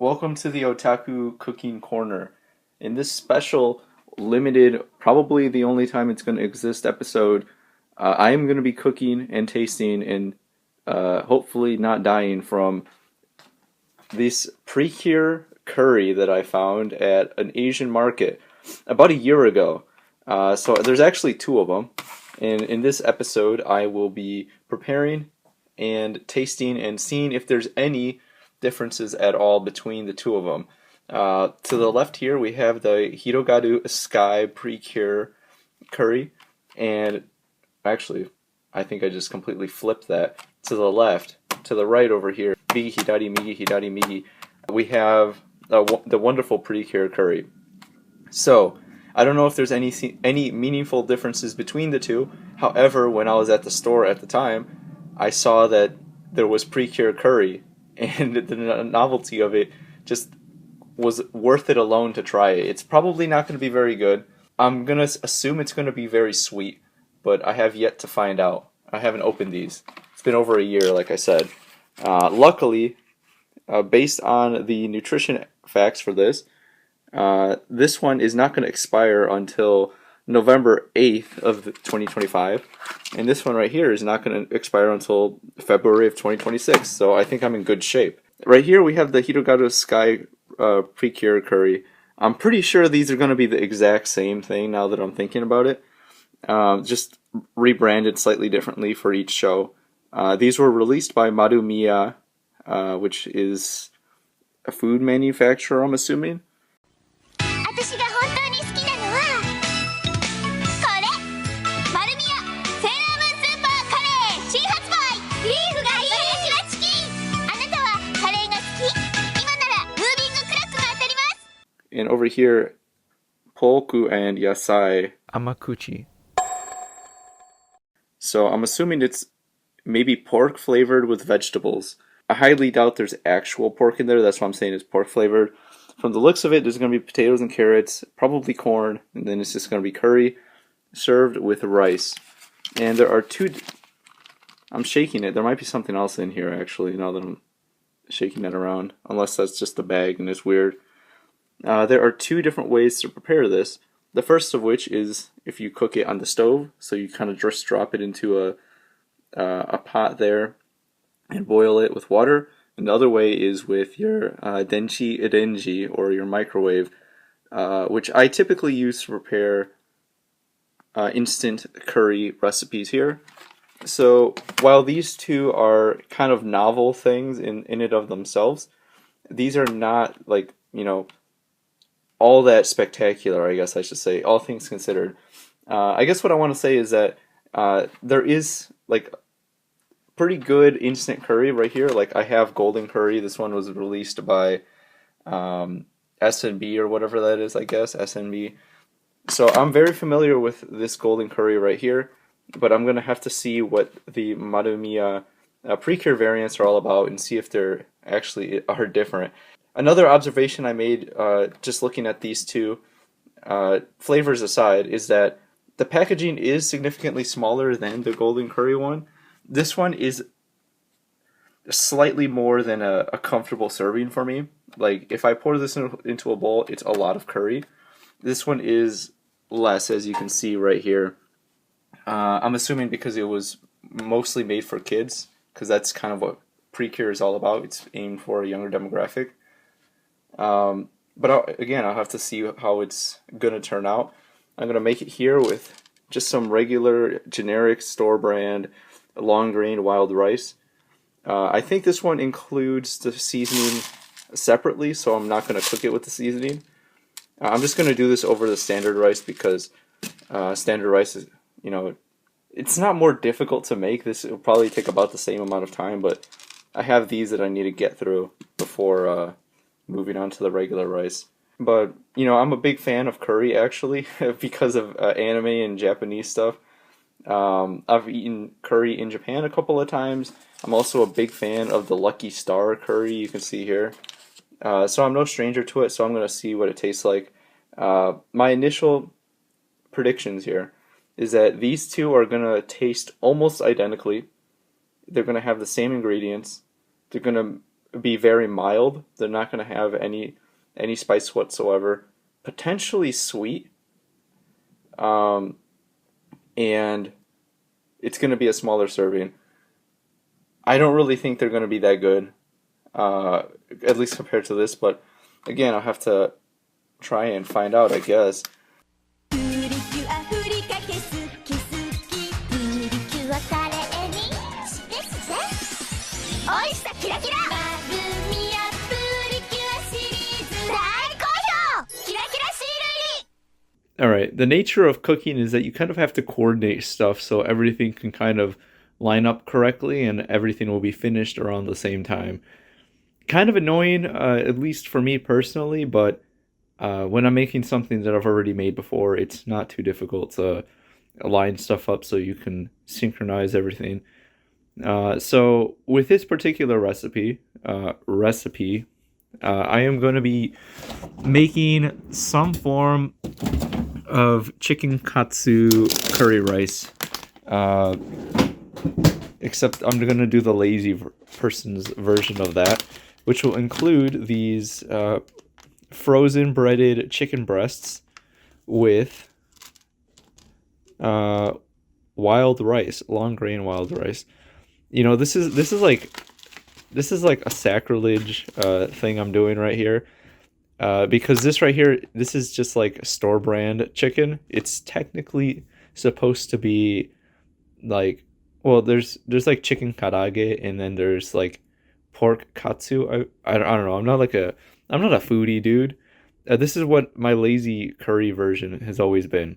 Welcome to the Otaku Cooking Corner. In this special, limited, probably the only time it's going to exist episode, I am going to be cooking and tasting and hopefully not dying from this precure curry that I found at an Asian market about a year ago. So there's actually two of them. And in this episode, I will be preparing and tasting and seeing if there's any differences at all between the two of them. To the left here, we have the Hirogaru Sky Precure Curry, and actually, I think I just completely flipped that. To the left, to the right over here, migi hidari migi, we have the wonderful Precure Curry. So, I don't know if there's any meaningful differences between the two. However, when I was at the store at the time, I saw that there was Precure Curry, and the novelty of it just was worth it alone to try it. It's probably not going to be very good. I'm going to assume it's going to be very sweet, but I have yet to find out. I haven't opened these. It's been over a year, like I said. Luckily, based on the nutrition facts for this one is not going to expire until November 8th of 2025, and this one right here is not going to expire until February of 2026, so I think I'm in good shape. Right here we have the Hirogaru Sky Precure Curry. I'm pretty sure these are going to be the exact same thing now that I'm thinking about it, just rebranded slightly differently for each show. These were released by MARUMIYA, which is a food manufacturer, I'm assuming. And over here, poku and yasai amakuchi. So I'm assuming it's maybe pork flavored with vegetables. I highly doubt there's actual pork in there. That's why I'm saying it's pork flavored. From the looks of it, there's going to be potatoes and carrots, probably corn, and then it's just going to be curry served with rice. And there are two... I'm shaking it. There might be something else in here, actually, now that I'm shaking that around. Unless that's just the bag and it's weird. There are two different ways to prepare this. The first of which is if you cook it on the stove, so you kind of just drop it into a pot there and boil it with water. And the other way is with your denchi irenji, or your microwave, which I typically use to prepare instant curry recipes here. So while these two are kind of novel things in it of themselves, these are not like, all that spectacular, I guess I should say, all things considered. I guess what I want to say is that there is like pretty good instant curry right here. Like I have golden curry. This one was released by SNB or whatever that is, I guess, SNB. So I'm very familiar with this golden curry right here, but I'm going to have to see what the MARUMIYA Precure variants are all about and see if they're actually are different. Another observation I made just looking at these two, flavors aside, is that the packaging is significantly smaller than the golden curry one. This one is slightly more than a comfortable serving for me. Like, if I pour this into a bowl, it's a lot of curry. This one is less, as you can see right here. I'm assuming because it was mostly made for kids, because that's kind of what Precure is all about. It's aimed for a younger demographic. But I'll have to see how it's gonna turn out. I'm gonna make it here with just some regular generic store brand long grain wild rice. I think this one includes the seasoning separately, so I'm not gonna cook it with the seasoning. I'm just gonna do this over the standard rice because standard rice is, it's not more difficult to make. This will probably take about the same amount of time, but I have these that I need to get through before moving on to the regular rice. But, I'm a big fan of curry, actually, because of anime and Japanese stuff. I've eaten curry in Japan a couple of times. I'm also a big fan of the Lucky Star curry you can see here. So I'm no stranger to it, so I'm going to see what it tastes like. My initial predictions here is that these two are going to taste almost identically. They're going to have the same ingredients. They're going to be very mild. They're not going to have any spice whatsoever. Potentially sweet. And it's going to be a smaller serving. I don't really think they're going to be that good, at least compared to this, but again, I'll have to try and find out, I guess. Alright, the nature of cooking is that you kind of have to coordinate stuff so everything can kind of line up correctly and everything will be finished around the same time. Kind of annoying, at least for me personally, but when I'm making something that I've already made before, it's not too difficult to line stuff up so you can synchronize everything. So with this particular recipe, I am going to be making some form of chicken katsu curry rice. Except I'm going to do the lazy person's version of that, which will include these frozen breaded chicken breasts with wild rice, long grain wild rice. You know, this is like a sacrilege thing I'm doing right here. Because this right here, this is just like store brand chicken. It's technically supposed to be like, well, there's like chicken karage, and then there's like pork katsu. I don't know. I'm not a foodie dude. This is what my lazy curry version has always been.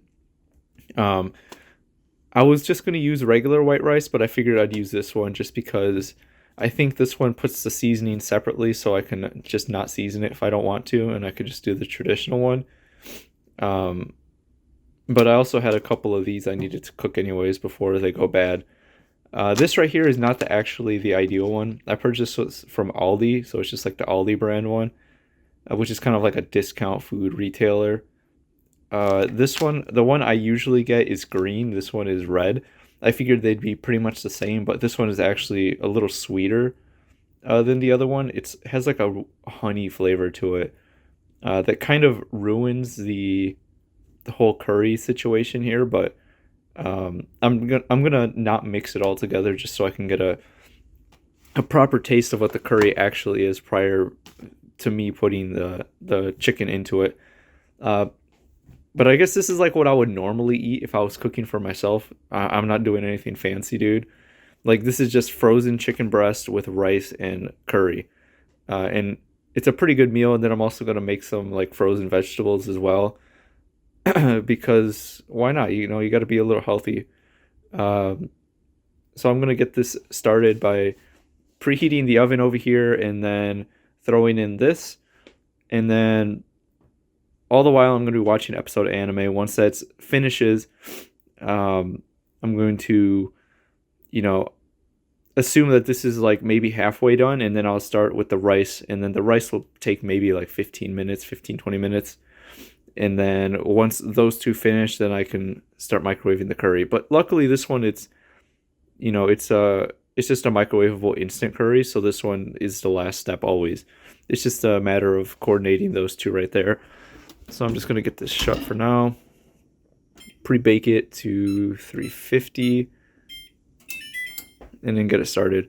I was just gonna use regular white rice, but I figured I'd use this one just because I think this one puts the seasoning separately, so I can just not season it if I don't want to, and I could just do the traditional one. But I also had a couple of these I needed to cook anyways before they go bad. This right here is not actually the ideal one. I purchased this from Aldi, so it's just like the Aldi brand one, which is kind of like a discount food retailer. This one, the one I usually get is green. This one is red. I figured they'd be pretty much the same, but this one is actually a little sweeter than the other one. It has like a honey flavor to it that kind of ruins the whole curry situation here, but I'm gonna not mix it all together just so I can get a proper taste of what the curry actually is prior to me putting the chicken into it. But I guess this is like what I would normally eat if I was cooking for myself. I'm not doing anything fancy, dude. Like, this is just frozen chicken breast with rice and curry. And it's a pretty good meal. And then I'm also going to make some like frozen vegetables as well. Because why not? You know, you got to be a little healthy. So I'm going to get this started by preheating the oven over here and then throwing in this. And then all the while I'm going to be watching an episode of anime. Once that finishes, I'm going to, you know, assume that this is like maybe halfway done, and then I'll start with the rice, and then the rice will take maybe like 20 minutes. And then once those two finish, then I can start microwaving the curry. But luckily this one, it's, you know, it's just a microwavable instant curry, so this one is the last step always. It's just a matter of coordinating those two right there. So I'm just going to get this shut for now. Pre-bake it to 350. And then get it started.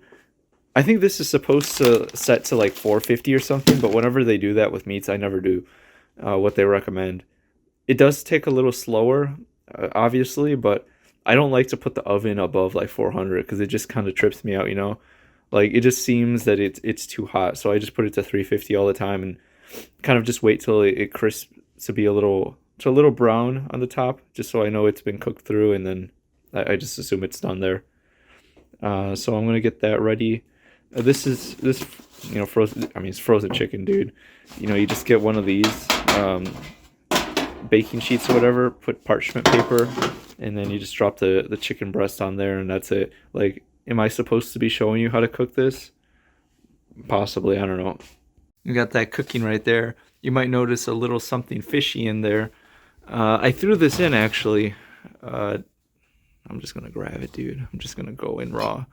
I think this is supposed to set to like 450 or something, but whenever they do that with meats, I never do what they recommend. It does take a little slower, obviously, but I don't like to put the oven above like 400 because it just kind of trips me out, you know? Like, it just seems that it's too hot, so I just put it to 350 all the time and kind of just wait till it crisps to be a little brown on the top, just so I know it's been cooked through, and then I just assume it's done there. So I'm gonna get that ready. This you know, frozen. I mean, it's frozen chicken, dude. You know, you just get one of these baking sheets or whatever. Put parchment paper, and then you just drop the chicken breast on there, and that's it. Like, am I supposed to be showing you how to cook this? Possibly, I don't know. You got that cooking right there. You might notice a little something fishy in there. I threw this in, actually. I'm just gonna grab it, dude. I'm just gonna go in raw.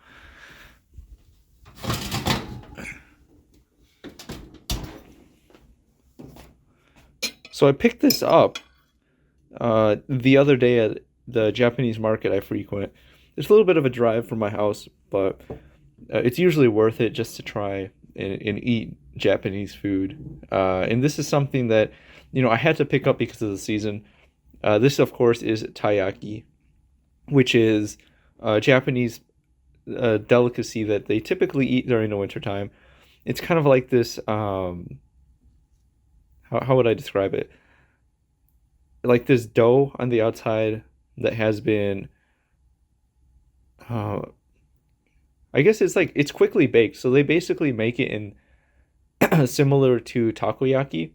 So I picked this up the other day at the Japanese market I frequent. It's a little bit of a drive from my house, but it's usually worth it just to try and eat Japanese food. And this is something that, I had to pick up because of the season. This, of course, is taiyaki, which is a Japanese delicacy that they typically eat during the wintertime. It's kind of like this, how would I describe it? Like this dough on the outside that has been, uh, I guess it's quickly baked. So they basically make it in similar to takoyaki,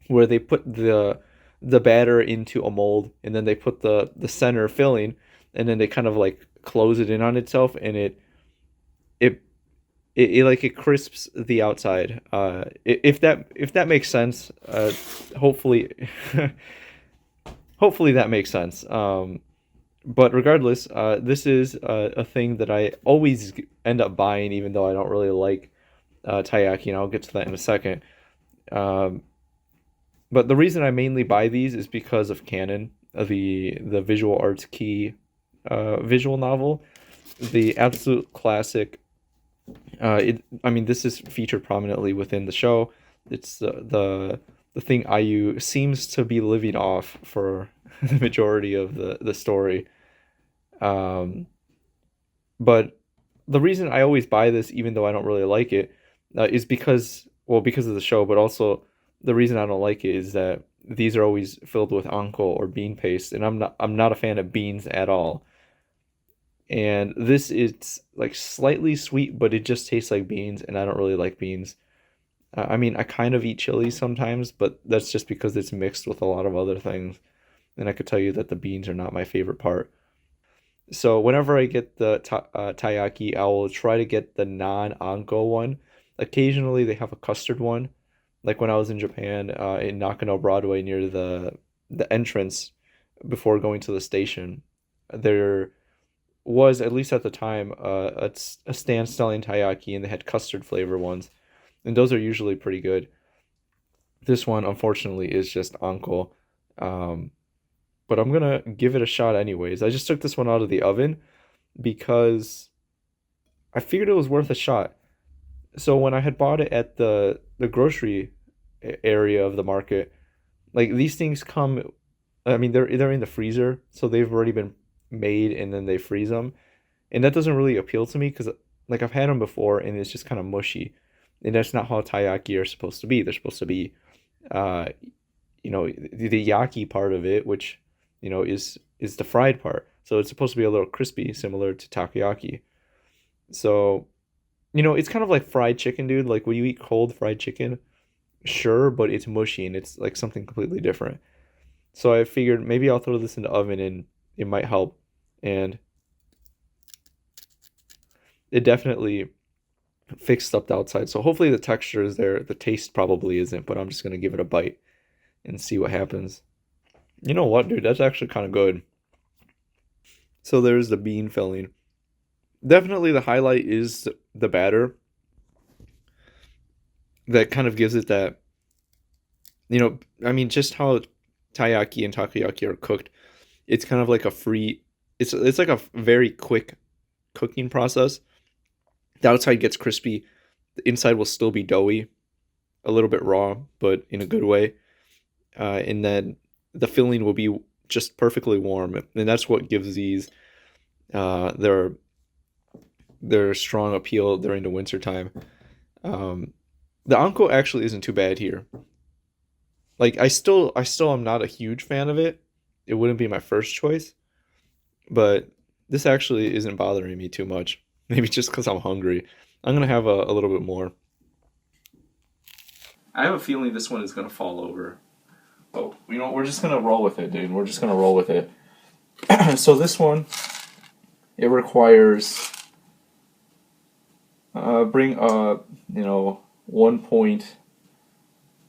where they put the batter into a mold and then they put the center filling and then they kind of like close it in on itself and it like it crisps the outside. If that makes sense, hopefully hopefully that makes sense. But regardless, this is a thing that I always end up buying, even though I don't really like taiyaki, and I'll get to that in a second. Um, but the reason I mainly buy these is because of Canon, the visual arts key visual novel, the absolute classic. I mean, this is featured prominently within the show. It's the thing IU seems to be living off for the majority of the story. Um, but the reason I always buy this, even though I don't really like it, is because of the show, but also the reason I don't like it is that these are always filled with anko or bean paste, and I'm not a fan of beans at all. And this is like slightly sweet, but it just tastes like beans, and I don't really like beans. I mean, I kind of eat chili sometimes, but that's just because it's mixed with a lot of other things. And I could tell you that the beans are not my favorite part. So whenever I get the taiyaki, I will try to get the non-anko one. Occasionally, they have a custard one. Like when I was in Japan, in Nakano Broadway near the entrance before going to the station, there was, at least at the time, a stand selling taiyaki, and they had custard flavor ones, and those are usually pretty good. This one, unfortunately, is just anko, um, but I'm gonna give it a shot anyways. I just took this one out of the oven because I figured it was worth a shot. So when I had bought it at the grocery area of the market, like these things come, I mean they're in the freezer, so they've already been made and then they freeze them, and that doesn't really appeal to me because like I've had them before and it's just kind of mushy, and that's not how taiyaki are supposed to be. They're supposed to be, uh, the yaki part of it, which is the fried part. So it's supposed to be a little crispy, similar to takoyaki. So it's kind of like fried chicken, dude. Like when you eat cold fried chicken, sure, but it's mushy and it's like something completely different. So I figured maybe I'll throw this in the oven and it might help. And it definitely fixed up the outside. So hopefully the texture is there. The taste probably isn't, but I'm just gonna give it a bite and see what happens. You know what, dude? That's actually kind of good. So there's the bean filling. Definitely the highlight is the batter that kind of gives it that, I mean, just how taiyaki and takoyaki are cooked. It's kind of like a free, it's like a very quick cooking process. The outside gets crispy, the inside will still be doughy, a little bit raw, but in a good way. And then the filling will be just perfectly warm, and that's what gives these their strong appeal during the winter time. Um, the anko actually isn't too bad here. Like I still am not a huge fan of it. It wouldn't be my first choice, but this actually isn't bothering me too much. Maybe just because I'm hungry. I'm gonna have a little bit more. I have a feeling this one is gonna fall over. Oh, we're just gonna roll with it, dude. We're just gonna roll with it. So this one, it requires bring 1 point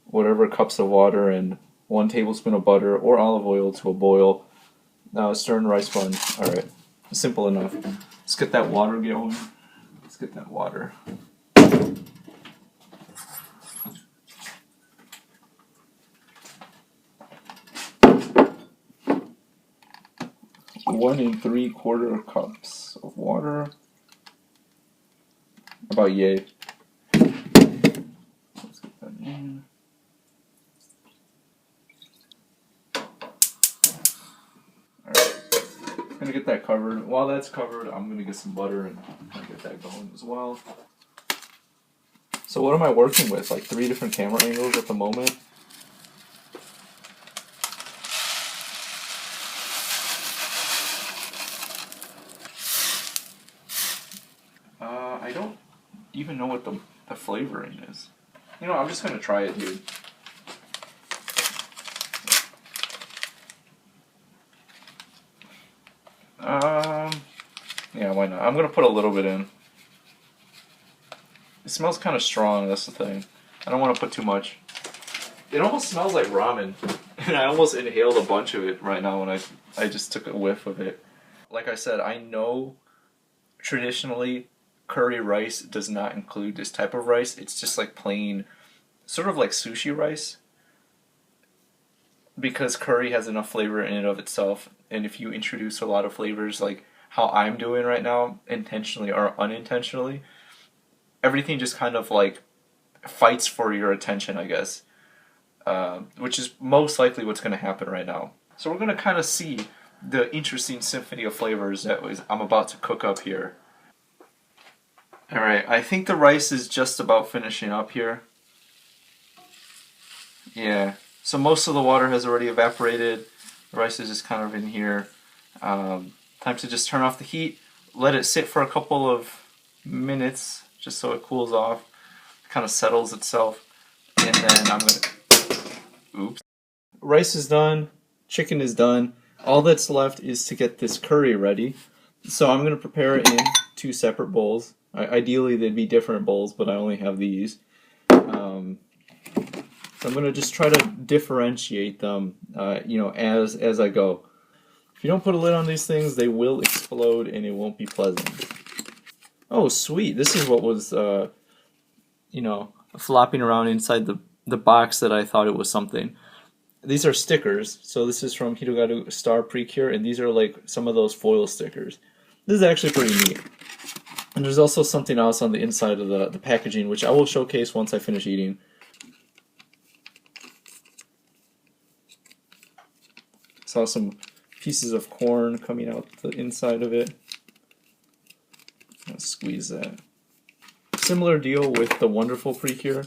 whatever cups of water and 1 tablespoon of butter or olive oil to a boil. Stir in rice bun. All right, simple enough. Let's get that water going. Let's get that water. 1 3/4 cups of water. About yay. Let's get that in. Alright. I'm gonna get that covered. While that's covered, I'm gonna get some butter and get that going as well. So what am I working with? Like 3 different camera angles at the moment. I don't even know what the flavoring is. You know, I'm just gonna try it, dude. Yeah, why not? I'm gonna put a little bit in. It smells kind of strong, that's the thing. I don't want to put too much. It almost smells like ramen. And I almost inhaled a bunch of it right now when I just took a whiff of it. Like I said, I know traditionally curry rice does not include this type of rice. It's just like plain, sort of like sushi rice. Because curry has enough flavor in and of itself. And if you introduce a lot of flavors like how I'm doing right now, intentionally or unintentionally, everything just kind of like fights for your attention, I guess. Which is most likely what's going to happen right now. So we're going to kind of see the interesting symphony of flavors that I'm about to cook up here. Alright, I think the rice is just about finishing up here. Yeah, so most of the water has already evaporated. The rice is just kind of in here. Time to just turn off the heat, let it sit for a couple of minutes just so it cools off, kind of settles itself, and then I'm gonna, oops. Rice is done, chicken is done. All that's left is to get this curry ready. So I'm gonna prepare it in 2 separate bowls. Ideally they'd be different bowls, but I only have these. So I'm gonna just try to differentiate them, you know, as I go. If you don't put a lid on these things, they will explode and it won't be pleasant. Oh, sweet. This is what was, you know, flopping around inside the box that I thought it was something. These are stickers. So this is from Hirogaru Star Precure, and these are like some of those foil stickers. This is actually pretty neat. And there's also something else on the inside of the packaging, which I will showcase once I finish eating. Saw some pieces of corn coming out the inside of it. Let's squeeze that. Similar deal with the Wonderful Precure.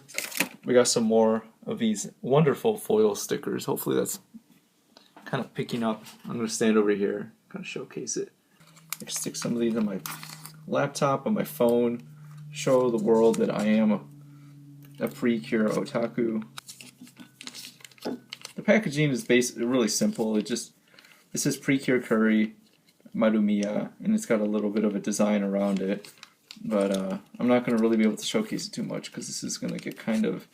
We got some more of these wonderful foil stickers. Hopefully that's kind of picking up. I'm going to stand over here, kind of showcase it. I can stick some of these on my laptop, on my phone, show the world that I am a Precure otaku. The packaging is basically really simple. This is Precure Curry, MARUMIYA, and it's got a little bit of a design around it. But I'm not going to really be able to showcase it too much because this is going to get kind of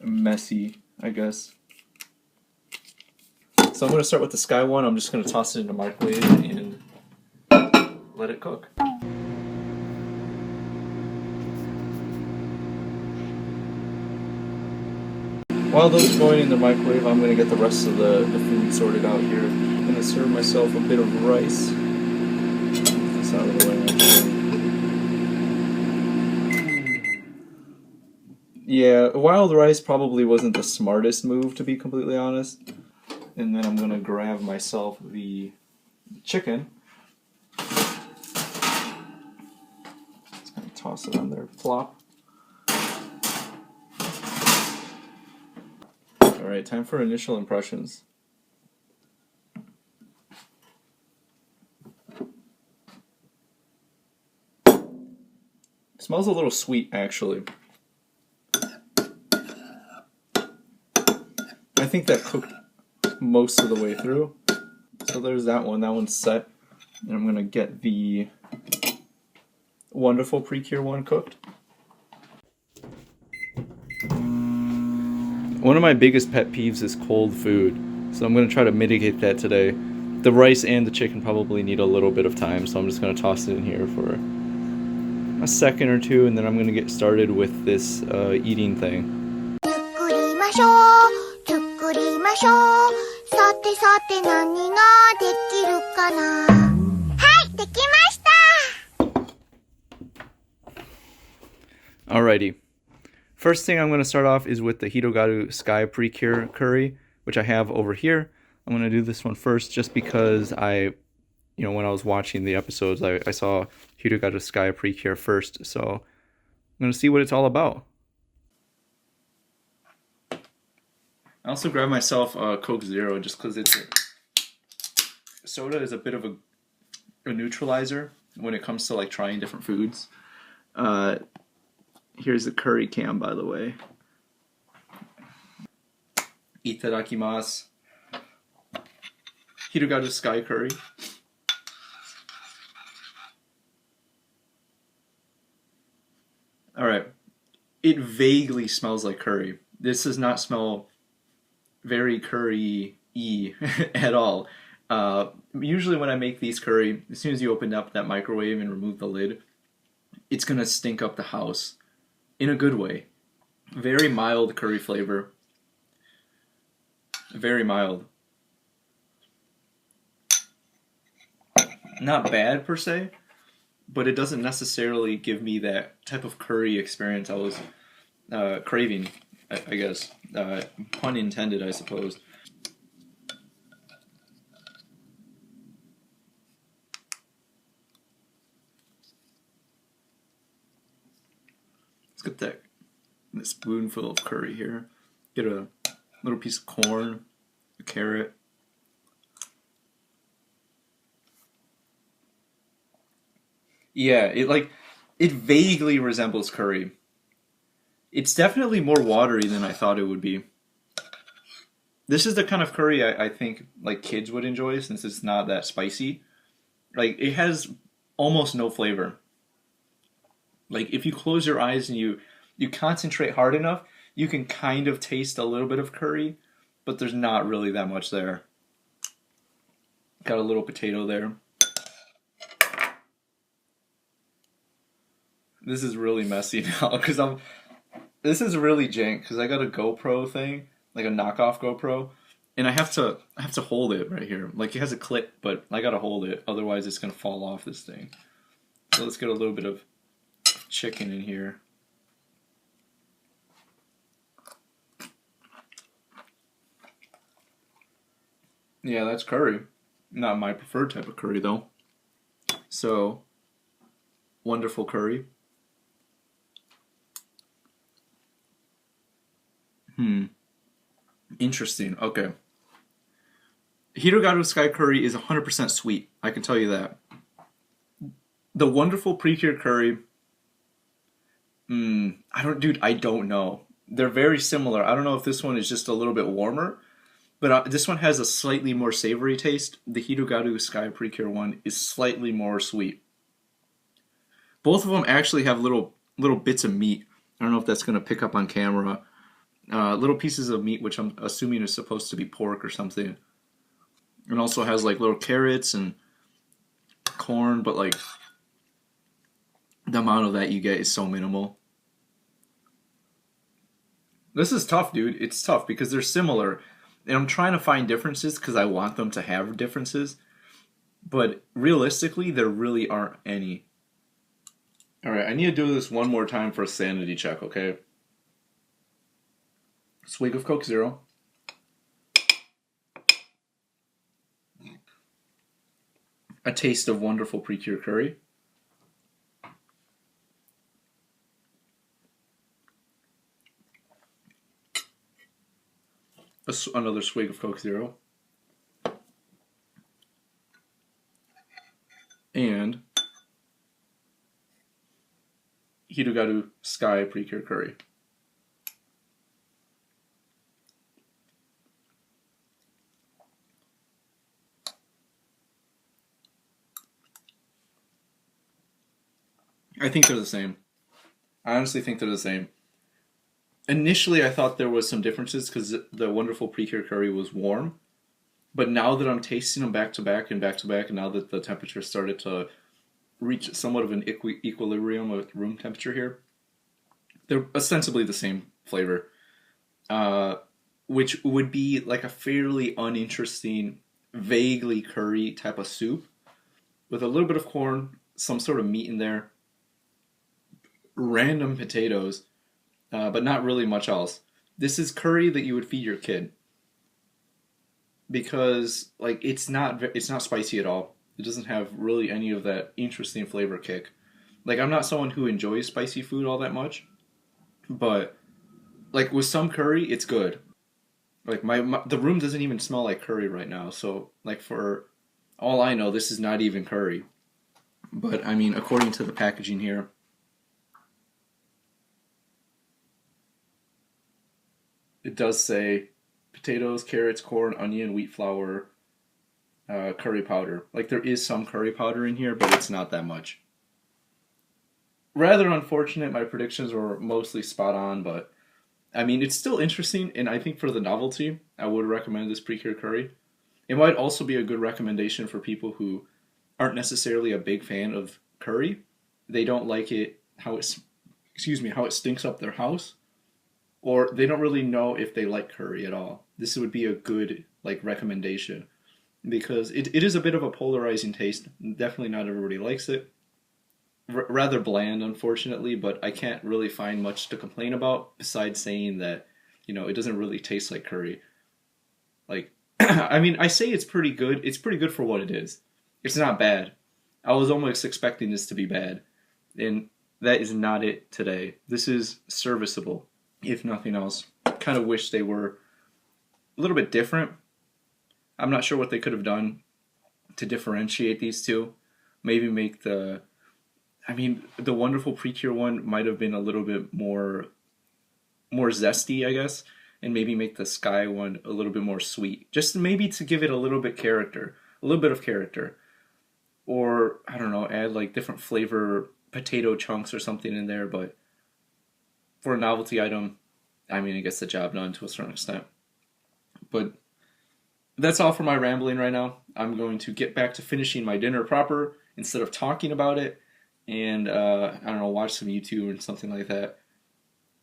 messy, I guess. So I'm going to start with the Sky one. I'm just going to toss it in the microwave and let it cook. While those are going in the microwave, I'm going to get the rest of the food sorted out here. I'm going to serve myself a bit of rice. Get this out of the way, actually. Yeah, wild rice probably wasn't the smartest move, to be completely honest. And then I'm going to grab myself the chicken. Just going to toss it on there, plop. Alright, time for initial impressions. It smells a little sweet, actually. I think that cooked most of the way through. So there's that one. That one's set. And I'm going to get the Wonderful Precure one cooked. One of my biggest pet peeves is cold food, so I'm going to try to mitigate that today. The rice and the chicken probably need a little bit of time, so I'm just going to toss it in here for a second or two, and then I'm going to get started with this eating thing. できました。 Alrighty. First thing I'm going to start off is with the Hirogaru Sky Precure Curry, which I have over here. I'm going to do this one first just because when I was watching the episodes, I saw Hirogaru Sky Precure first, so I'm going to see what it's all about. I also grabbed myself a Coke Zero just because soda is a bit of a neutralizer when it comes to like trying different foods. Here's the curry can, by the way. Itadakimasu. Hirogaru Sky Curry. Alright. It vaguely smells like curry. This does not smell very curry-y at all. Usually when I make these curry, as soon as you open up that microwave and remove the lid, it's going to stink up the house. In a good way. Very mild curry flavor. Very mild. Not bad per se, but it doesn't necessarily give me that type of curry experience I was craving, I guess. Pun intended, I suppose. Let's get that spoonful of curry here. Get a little piece of corn, a carrot. Yeah, it vaguely resembles curry. It's definitely more watery than I thought it would be. This is the kind of curry I think like kids would enjoy since it's not that spicy. Like it has almost no flavor. Like if you close your eyes and you concentrate hard enough, you can kind of taste a little bit of curry, but there's not really that much there. Got a little potato there. This is really messy now because this is really jank because I got a GoPro thing, like a knockoff GoPro, and I have to hold it right here. Like it has a clip, but I gotta hold it, otherwise it's gonna fall off this thing. So let's get a little bit of chicken in here. Yeah, that's curry. Not my preferred type of curry though. So, wonderful curry. Interesting. Okay. Hirogaru Sky Curry is 100% sweet. I can tell you that. The wonderful Precure Curry, I don't know. They're very similar. I don't know if this one is just a little bit warmer, but this one has a slightly more savory taste. The Hirogaru Sky Precure one is slightly more sweet. Both of them actually have little bits of meat. I don't know if that's going to pick up on camera. Little pieces of meat, which I'm assuming is supposed to be pork or something. And also has like little carrots and corn, but like the amount of that you get is so minimal. This is tough, dude. It's tough because they're similar. And I'm trying to find differences because I want them to have differences. But realistically, there really aren't any. Alright, I need to do this one more time for a sanity check, okay? Swig of Coke Zero. A taste of wonderful Precure Curry. Another swig of Coke Zero. And Hirogaru Sky Precure Curry. I think they're the same. I honestly think they're the same. Initially, I thought there was some differences because the wonderful Precure Curry was warm. But now that I'm tasting them back to back, and now that the temperature started to reach somewhat of an equilibrium with room temperature here, they're ostensibly the same flavor. Which would be like a fairly uninteresting, vaguely curry type of soup. with a little bit of corn, some sort of meat in there, random potatoes, but not really much else. This is curry that you would feed your kid because like it's not spicy at all. It doesn't have really any of that interesting flavor kick. Like I'm not someone who enjoys spicy food all that much, but like with some curry, it's good. Like the room doesn't even smell like curry right now. So like for all I know, this is not even curry. But I mean, according to the packaging here, it does say potatoes, carrots, corn, onion, wheat flour, curry powder. Like there is some curry powder in here, but it's not that much. Rather unfortunate. My predictions were mostly spot on, but I mean, it's still interesting, and I think for the novelty, I would recommend this Precure Curry. It might also be a good recommendation for people who aren't necessarily a big fan of curry. They don't like it how it stinks up their house, or they don't really know if they like curry at all. This would be a good like recommendation because it is a bit of a polarizing taste. Definitely not everybody likes it. Rather bland, unfortunately, but I can't really find much to complain about besides saying that, it doesn't really taste like curry. Like, I mean, I say it's pretty good. It's pretty good for what it is. It's not bad. I was almost expecting this to be bad, and that is not it today. This is serviceable, if nothing else. Kind of wish they were a little bit different. I'm not sure what they could have done to differentiate these two. Maybe make the wonderful Precure one might have been a little bit more zesty, I guess, and maybe make the Sky one a little bit more sweet. Just maybe to give it a little bit of character. Or, I don't know, add like different flavor potato chunks or something in there, but for a novelty item, I mean, it gets the job done to a certain extent. But that's all for my rambling right now. I'm going to get back to finishing my dinner proper instead of talking about it. And, I don't know, watch some YouTube or something like that.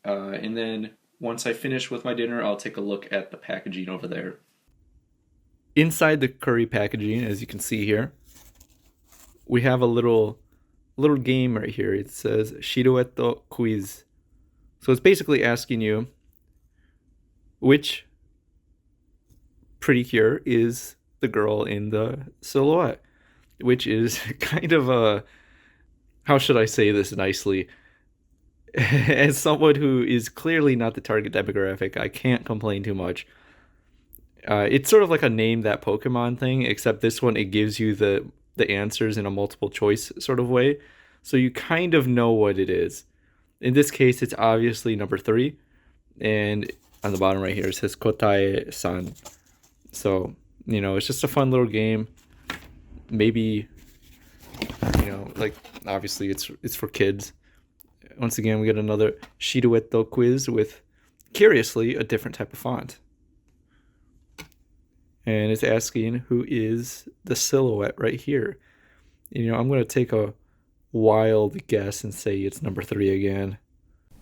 And then once I finish with my dinner, I'll take a look at the packaging over there. Inside the curry packaging, as you can see here, we have a little game right here. It says Shirueto Quiz. So it's basically asking you which Precure is the girl in the silhouette, which is kind of a... How should I say this nicely? As someone who is clearly not the target demographic, I can't complain too much. It's sort of like a name that Pokemon thing, except this one, it gives you the answers in a multiple choice sort of way. So you kind of know what it is. In this case, it's obviously number 3. And on the bottom right here, it says Kotae-san. So, it's just a fun little game. Maybe... like obviously it's for kids. Once again, we get another Shirueto quiz with, curiously, a different type of font. And it's asking who is the silhouette right here. I'm going to take a wild guess and say it's number 3 again.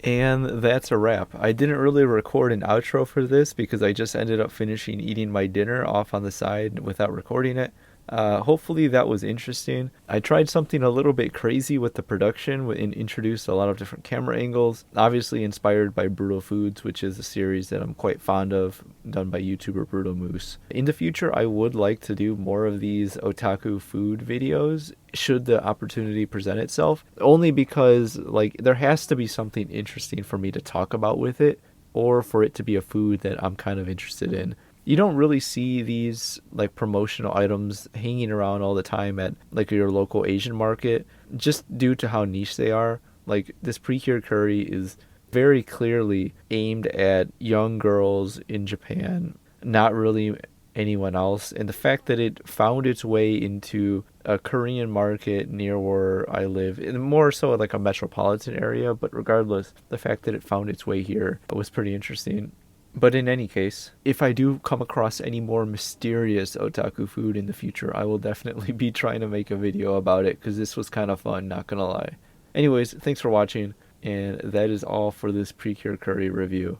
And that's a wrap. I didn't really record an outro for this because I just ended up finishing eating my dinner off on the side without recording it. Hopefully that was interesting. I tried something a little bit crazy with the production and introduced a lot of different camera angles, obviously inspired by Brutal Foods, which is a series that I'm quite fond of, done by YouTuber Brutal Moose. In the future, I would like to do more of these otaku food videos, should the opportunity present itself, only because there has to be something interesting for me to talk about with it, or for it to be a food that I'm kind of interested in. You don't really see these promotional items hanging around all the time at your local Asian market, just due to how niche they are. This Precure Curry is very clearly aimed at young girls in Japan, not really anyone else. And the fact that it found its way into a Korean market near where I live, and more so a metropolitan area, but regardless, the fact that it found its way here was pretty interesting. But in any case, if I do come across any more mysterious otaku food in the future, I will definitely be trying to make a video about it, because this was kind of fun, not gonna lie. Anyways, thanks for watching, and that is all for this Precure Curry review.